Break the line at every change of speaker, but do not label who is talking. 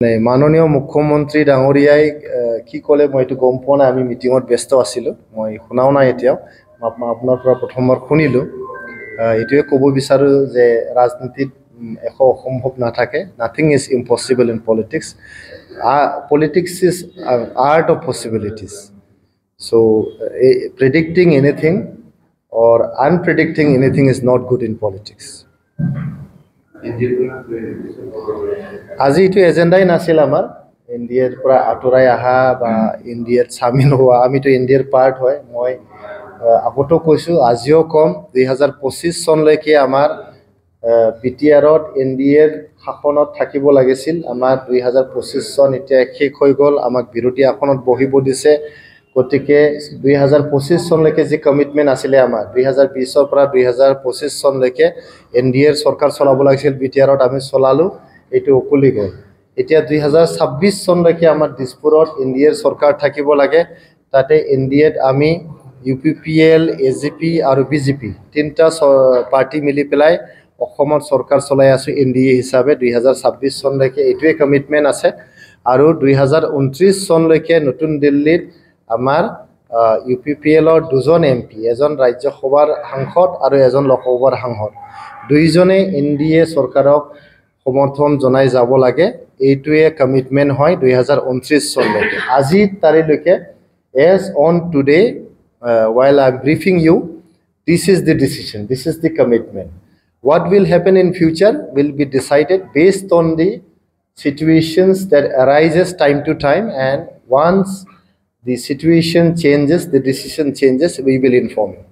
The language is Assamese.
মাননীয় মুখ্যমন্ত্ৰী ডাঙৰীয়াই কি ক'লে মই এইটো গম পোৱা নাই। আমি মিটিঙত ব্যস্ত আছিলোঁ, মই শুনাও নাই। এতিয়াও আপোনাৰ পৰা প্ৰথমবাৰ শুনিলোঁ। এইটোৱে ক'ব বিচাৰোঁ যে ৰাজনীতিত একো অসম্ভৱ নাথাকে। Nothing is impossible in politics. Politics is art of possibilities. So' predicting anything or unpredicting anything is not good in politics. আজি এইটো এজেণ্ডাই নাছিল আমাৰ এনডিএৰ পৰা আঁতৰাই অহা বা এনডিএত চামিল হোৱা। আমিতো এনডিএৰ পাৰ্ট হয়। মই আগতেও কৈছোঁ, আজিও কম, 2025 চনলৈকে আমাৰ বিটিআৰত এনডিএৰ শাসনত থাকিব লাগিছিল। আমাৰ 2025 চন এতিয়া শেষ হৈ গ'ল, আমাক বিৰোধী আসনত বহিব দিছে। গতিকে 2025 চনলৈকে যি কমিটমেণ্ট আছিলে আমাৰ, 2020ৰ পৰা 2025 চনলৈকে এনডিএৰ চৰকাৰ চলাব লাগিছিল, বিটিআৰত আমি চলালোঁ, এইটো উকলি গ'ল। এতিয়া 2026 চনলৈকে আমাৰ দিছপুৰত এনডিএৰ চৰকাৰ থাকিব লাগে। তাতে এনডিএত আমি UPPL, AGP আৰু BJP তিনিটা পাৰ্টি মিলি পেলাই অসমত চৰকাৰ চলাই আছোঁ এনডিএ হিচাপে। 2026 চনলৈকে এইটোৱে কমিটমেণ্ট আছে। আৰু 2029 চনলৈকে নতুন দিল্লীত আমাৰ UPPLৰ দুজন MP, এজন ৰাজ্যসভাৰ সাংসদ আৰু এজন লোকসভাৰ সাংসদ, দুইজনে এনডিএ চৰকাৰক সমৰ্থন জনাই যাব লাগে। এইটোৱে কমিটমেণ্ট হয় 2029 চনলৈকে। আজি তাৰিখলৈকে as on today while I'm briefing you, this is the decision, this is the commitment. What will happen in future will be decided based on the situations that arises time to time, and once the situation changes, the decision changes, we will inform you.